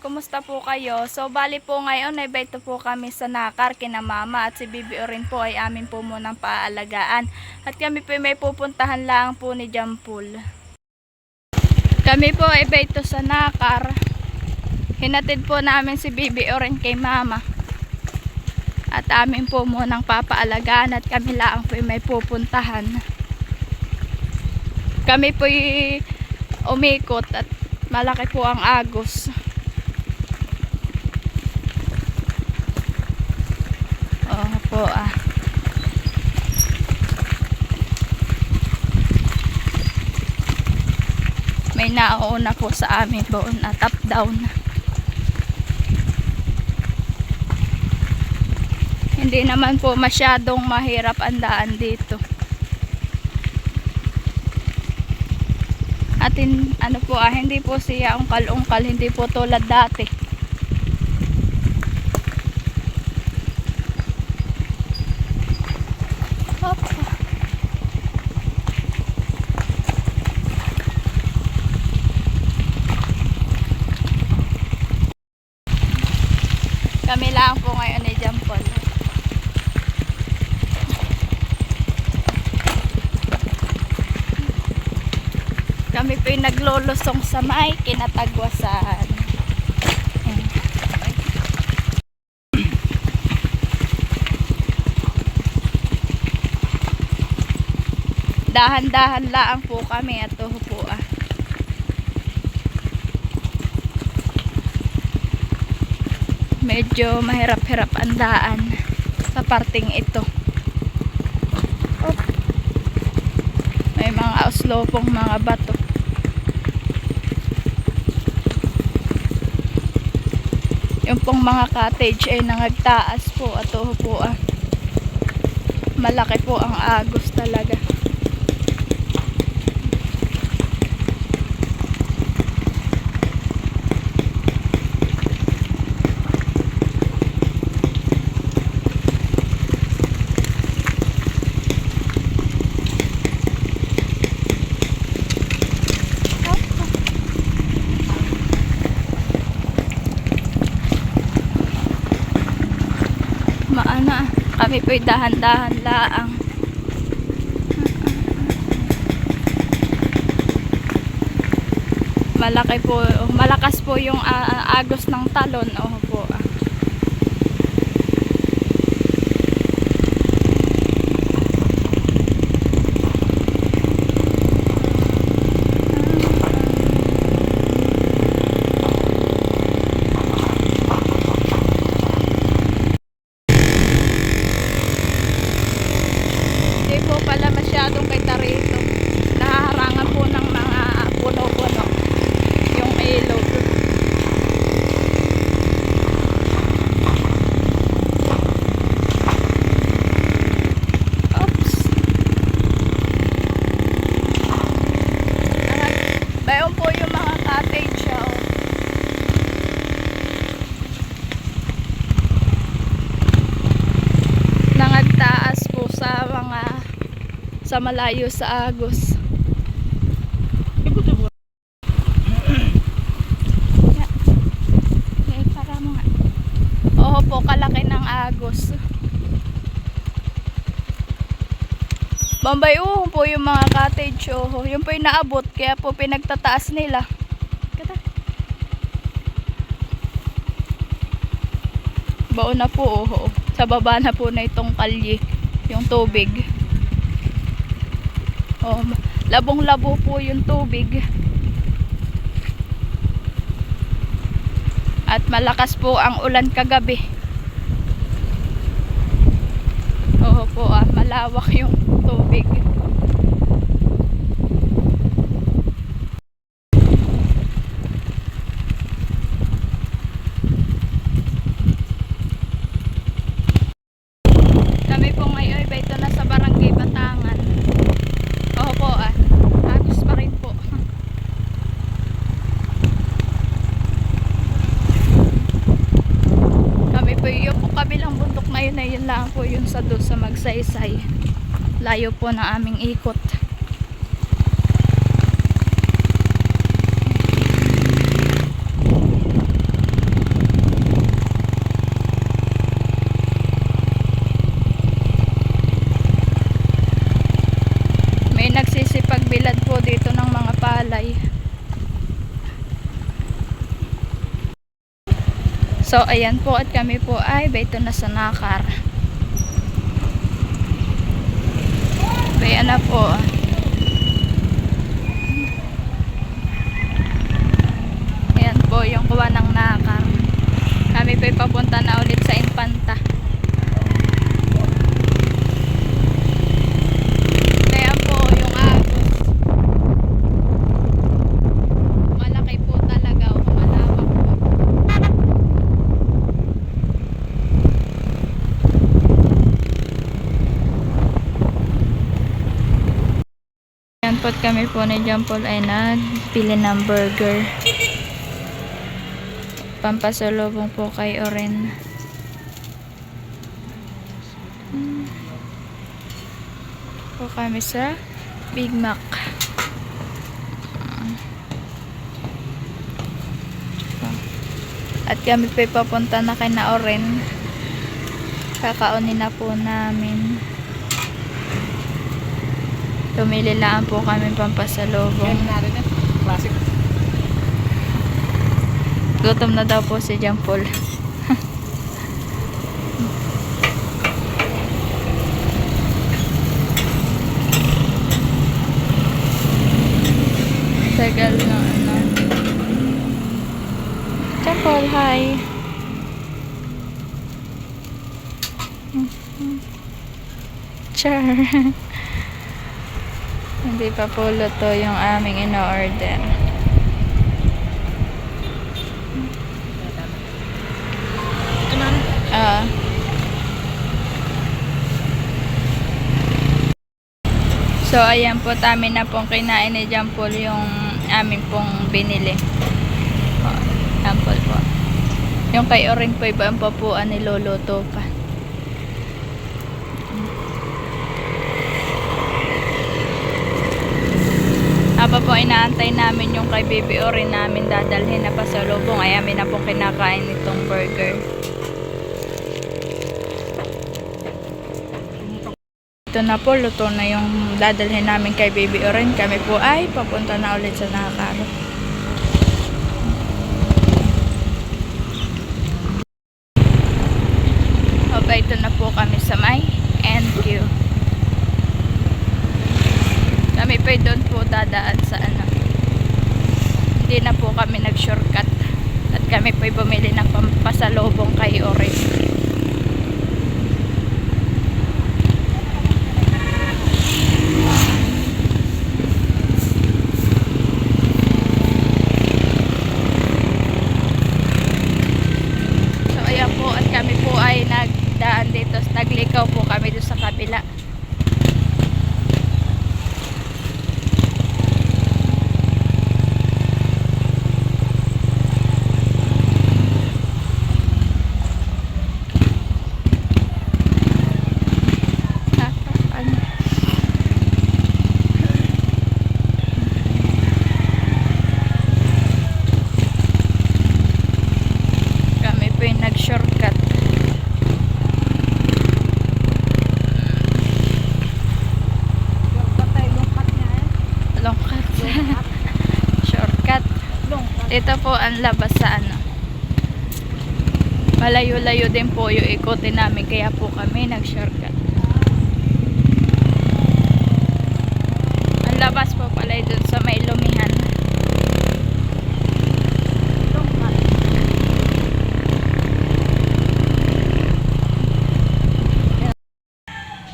kumusta po kayo? So, bali po ngayon, naibito po kami sa Nakar, kina mama at si Bibi rin po ay amin po munang paaalagaan. At kami po may pupuntahan lang po ni Jampul. Kami po ay bito sa Nakar. Hinatid po namin si Bibi rin kay mama. At amin po munang papaalagaan at kami lang po may pupuntahan. Kami po umikot at malaki po ang agos. Po may nauuna po sa amin doon na top down. Hindi naman po masyadong mahirap ang daan dito. At ano po hindi po siya ungkal-ungkal, hindi po tulad dati. Kami lang po ngayon ay Jampol. Kami po yung naglolusong sa may Kinatagwasan. Dahan-dahan lang po kami at po medyo mahirap-hirap ang daan sa parting ito. May mga uslopong mga bato. Yung pong mga cottage ay nangagtaas po at po malaki po ang agos talaga. Kami po'y dahan-dahan laang. Malaki po, malakas po yung agos ng talon. Po. Nahaharangan po ng mga puno-puno yung ilog. Oops. Bayon po yung mga cottage. Nangagtaas po sa mga sa malayo sa agos. Oo po, kalaki ng agos. Bambay po yung mga cottage. Yung po yung naabot, kaya po pinagtataas nila. Baon na po. Sa baba na po na itong kalye, yung tubig. Labong-labo po yung tubig. At malakas po ang ulan kagabi. Malawak yung tubig. Kami po ngayon ay ito na sa Barangay Batangan. Agos pa rin po. Kami po yung kabilang bundok na yun lang po yung sa doon sa Magsaysay. Layo po ng aming ikot. So ayan po at kami po ay bayto na sa Nakar. Ayan na po. Ayan po yung kuha ng Nakar. Kami po ay papunta na ulit sa Infanta. Ayan po yung agos. Malaki po talaga o malawak po. Ayan po kami po ni John Paul ay nagpili ng burger. Pampasalubong po kay Oren. Po kami sa Big Mac. At kami po papunta na kay na Oren. Kakaunin na po namin. Tumili lang po kami pampasalubong. Classic. Gutom na daw po si John Paul. Tagal na ano. John Paul, hi. Char. Hindi pa po luto yung aming ino-order. So ayan po, amin na pong kinain ni John Paul yung aming pong binili. John Paul po. Yung kay Oren po iba ang papuan niluluto pa. Habang po inaantay namin yung kay Baby Oren namin dadalhin na pasalubong, ay amin na pong kinakain itong burger. Ito na po, luto na yung dadalhin namin kay Baby Oren. Kami po ay papunta na ulit sa Nakar. Okay, ito na po kami sa may NQ. Kami pa doon po dadaan sa ano. Hindi na po kami nag-shortcut. At kami po bumili ng pampasalubong kay Oren. Kami po ay nagdaan dito, naglikaw po kami doon sa kabila. Kami po ay nag-shortcut. Shortcut. Ito po ang labas sa ano. Malayo-layo din po yung ikotin namin, kaya po kami nag-shortcut. Ang labas po pala dun sa may lumihan.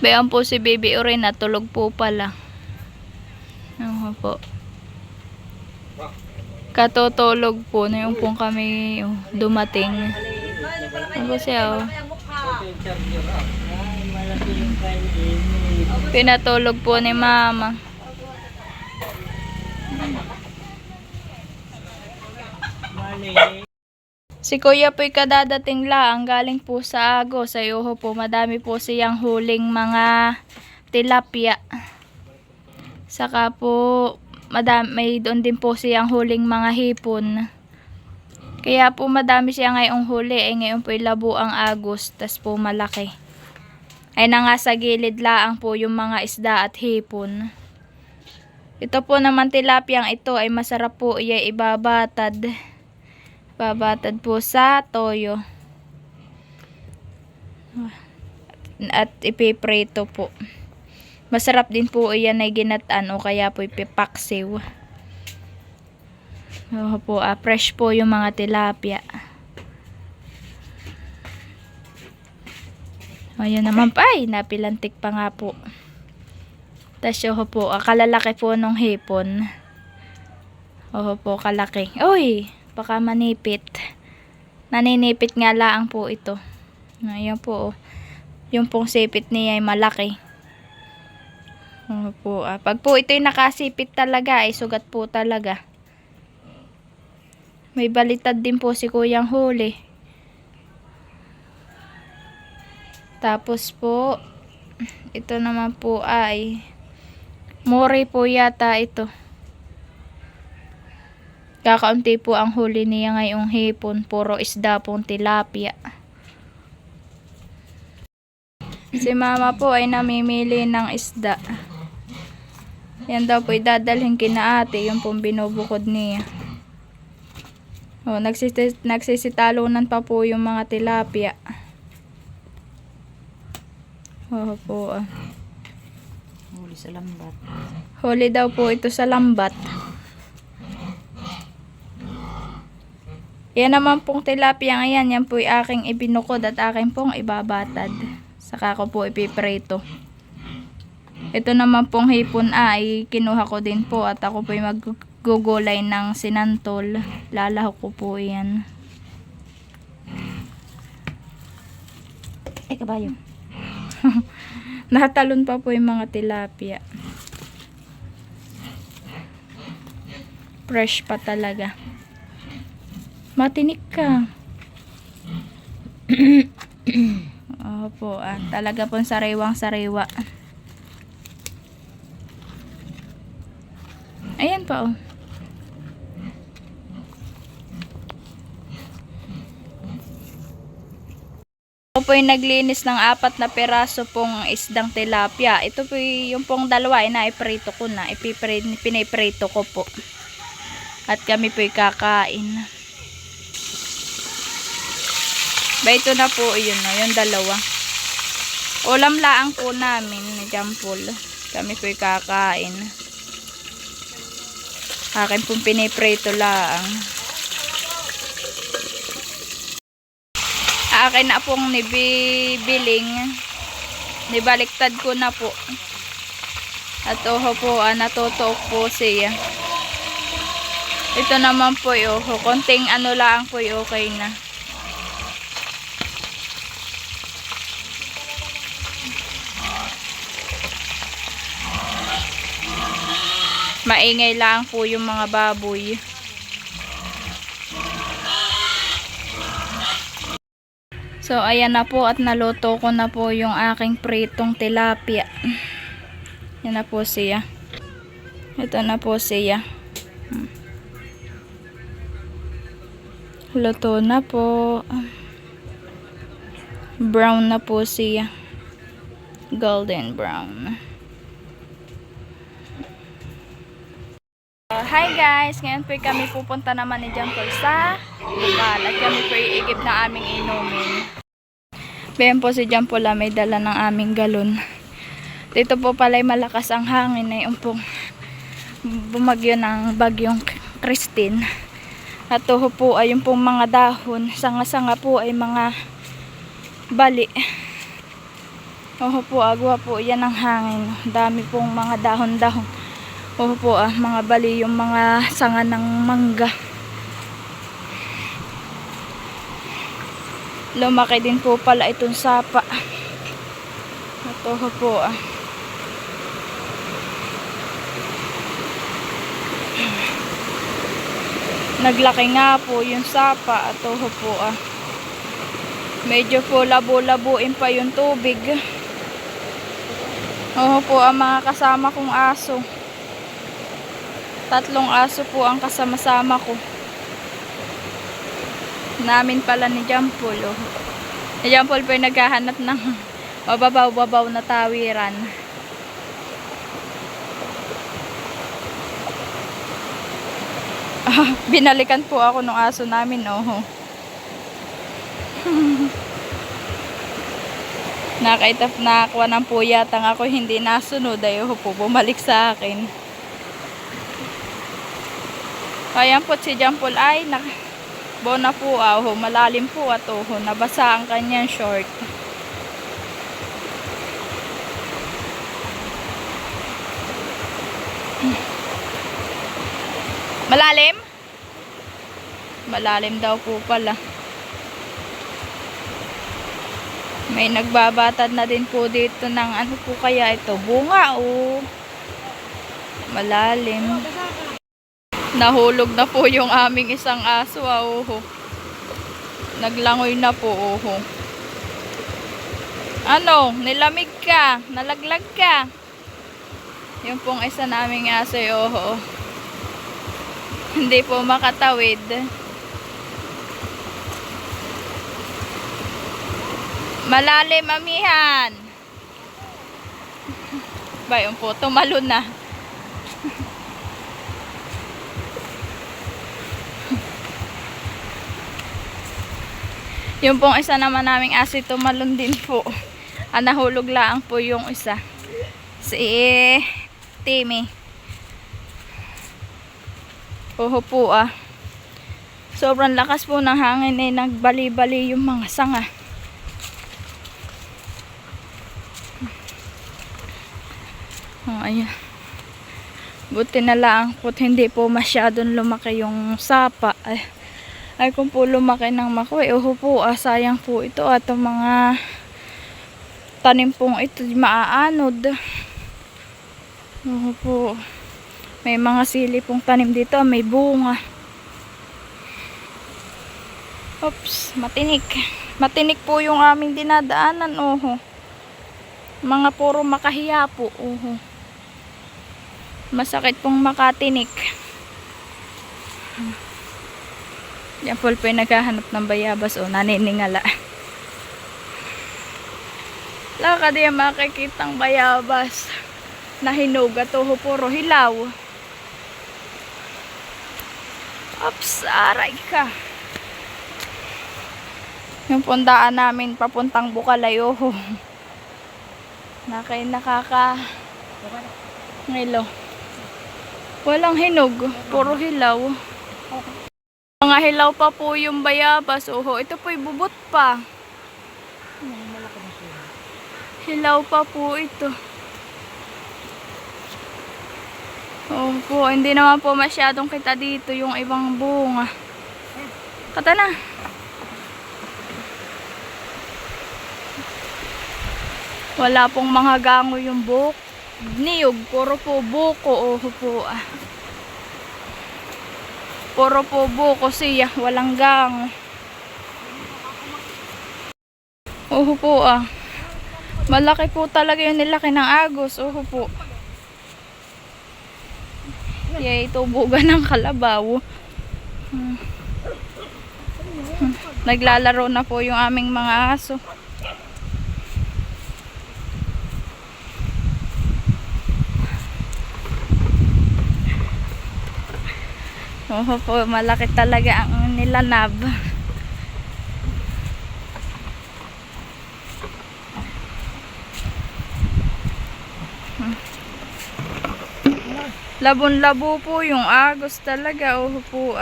Bayan po si Baby Oren, natulog po pala. Ano po. Katutulog po na yung pong kami dumating. Ano po siya, oh. Pinatulog po ni Mama. Si Kuya po'y kadadating lang, galing po sa Agos. Sa Iuho po, madami po siyang huling mga tilapia. Saka po, may doon din po siyang huling mga hipon. Kaya po madami siya ngayong huli. Ngayon po'y labo ang Agos, tas po malaki. Ay na nga sa gilid laang po yung mga isda at hipon. Ito po naman tilapiyang ito ay masarap po iya ibabatad. Babatad po sa toyo. At ipiprito po. Masarap din po iyan ay ginataan o kaya po ipipaksiw. Po, fresh po yung mga tilapia. Ayun naman pa, ay napilantik pa nga po. Tapos po, kalalaki po nung hipon. Po, kalaki. Uy, baka manipit. Naninipit nga laang po ito. Ayun po, yung pong sipit niya ay malaki. Po, pag po ito'y nakasipit talaga, ay sugat po talaga. May balitad din po si Kuyang huli. Tapos po, ito naman po ay mori po yata ito. Kakaunti po ang huli niya ngayong hipon. Puro isda pong tilapia. Si mama po ay namimili ng isda. Yan daw po idadalhin kina ate. Yung pong binubukod niya. Nagsisitalunan pa po yung mga tilapia. Po. Huli sa lambat. Huli daw po ito sa lambat. Yan naman pong tilapia ngayon. Yan po ay aking ibinukod at aking pong ibabatad. Saka ko po ipiprito. Ito naman pong hipon ay kinuha ko din po at ako po ay maggugulay ng sinantol. Lalahok ko po yan. Ay, kabayo. Natalon pa po yung mga tilapia. Fresh pa talaga. Matinik ka. Po, talaga pong sariwang sariwa. Ayan pa, oh. Ako po yung naglinis ng 4 na peraso pong isdang tilapia. Ito po yung pong dalawa ay naiprito ko na. Piniprito ko po. At kami po yung kakain. Ba ito na po yun, no? Yung dalawa. Ulam laang po namin ni Jampol. Kami po yung kakain. Akin pong piniprito laang. Akin na pong nibibiling. Nibaliktad ko na po. At po, natutok po siya. Ito naman po konting ano lang po okay na. Maingay lang po yung mga baboy. So ayan na po at naluto ko na po yung aking pritong tilapia. Yan na po siya. Ito na po siya. Luto na po. Brown na po siya. Golden brown. Hi guys! Ngayon po kami pupunta naman ni Jampol sa Bukal. At kami po iigib na aming inumin. Bayan po si Jampol may dala ng aming galon. Dito po pala'y malakas ang hangin na yung pong bumagyo ng bagyong Christine. At po ay yung pong mga dahon. Sanga-sanga po ay mga bali. Po agwa po yan ang hangin. Dami pong mga dahon-dahon. Po mga bali yung mga sanga ng mangga. Lumaki din po pala itong sapa. Ito po naglaki nga po yung sapa. Ito po medyo po labo-labuin pa yung tubig. Po ang mga kasama kong aso. 3 aso po ang kasama-sama ko. Namin pala ni Jampol. Si Jampol po ay naghahanap ng mababaw-babaw na tawiran. Binalikan po ako ng aso namin, oh. Nakakuha ng puyatang ako hindi nasunod ay po bumalik sa akin. Kaya po si Jampol ay bona po malalim po at nabasa ang kanyang short. Malalim? Malalim daw po pala. May nagbabatad na din po dito ng ano po kaya ito, bunga o malalim. Nahulog na po yung aming isang aso, naglangoy na po, Ano, nilamig ka, nalaglag ka. Yung pong isa naming aso, hindi po makatawid. Malalim, amihan. Bayon po, tumalon na. Yung pong isa naman naming aso, tumalon din po. Nahulog lang po yung isa. Si Timmy. Po. Sobrang lakas po ng hangin nagbali-bali yung mga sanga. Ayan. Buti na lang po hindi po masyadong lumaki yung sapa. Ay kung po lumaki ng makoy, po, sayang po ito at ang mga tanim pong ito maaanod. Po. May mga sili pong tanim dito, may bunga. Oops, matinik. Matinik po yung aming dinadaanan, Mga puro makahiya po, Masakit pong makatinik. Yan po naghahanap ng bayabas, naniningala. Laka diyan makikitang bayabas na hinog at puro hilaw. Ops, aray ka. Yung pundaan namin papuntang Bukalay, ngilo. Walang hinog, puro hilaw. Mga hilaw pa po yung bayabas, ito po'y bubot pa. Hilaw pa po ito. Po, hindi naman po masyadong kita dito yung ibang bunga. Kata na. Wala pong mga gango yung niyog, puro po buko, po. Puro po buko siya, walang gango. Po, malaki po talaga yung nilaki ng agos, po. Yay, tubugan ng kalabaw. Naglalaro na po yung aming mga aso. Po, malaki talaga ang nilanab. Labon-labo po yung agos talaga, po.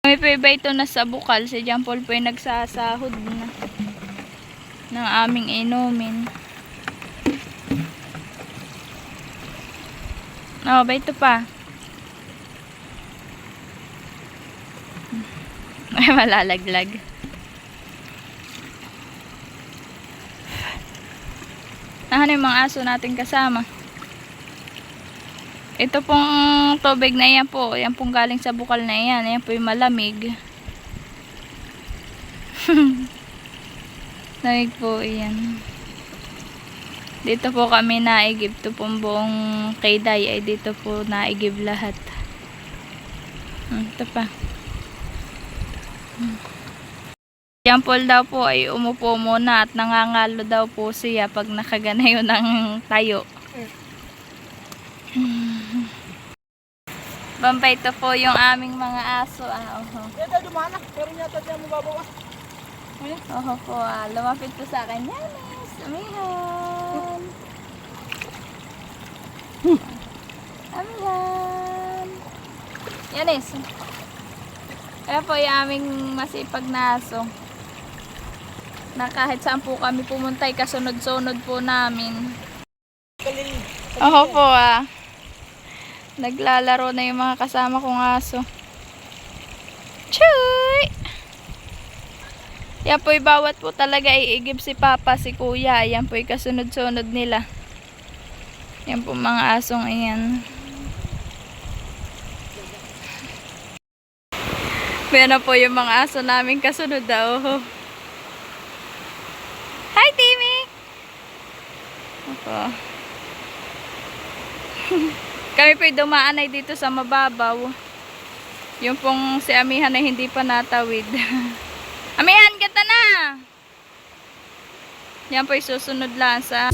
Kami pa ito nasa bukal, si Jampol po yung nagsasahod na ng aming inumin. Ba ito pa? Ay, malalaglag. Nahan yung mga aso natin kasama. Ito pong tubig na yan po, yan pong galing sa bukal na yan. Yan po yung malamig. Lamig po yan. Dito po kami naigib. Ito pong buong kayday ay dito po naigib lahat. Ito pa. Jampol daw po ay umupo muna at nangangalo daw po siya pag nakaganayo ng tayo. Bambay, ito po yung aming mga aso. Yan tayo dumanak, pero yata tayo mababaw. Oho po, lumapit po sa akin. Yanis, amihan. Amihan. Yanis. Kaya po yung aming masipag na aso. Na kahit saan po kami pumunta, kasunod-sunod po namin. Oho po Naglalaro na yung mga kasama kong aso. Chuy! Yan po'y bawat po talaga iigib si Papa, si Kuya. Yan po'y kasunod-sunod nila. Yan po mga asong iyan. Yan na po yung mga aso namin kasunod daw. Hi, Timmy! Opo. Kami po'y dumaan ay dito sa mababaw. Yung pong si Amihan ay hindi pa natawid. Amihan, gata na! Yan po'y susunod lang sa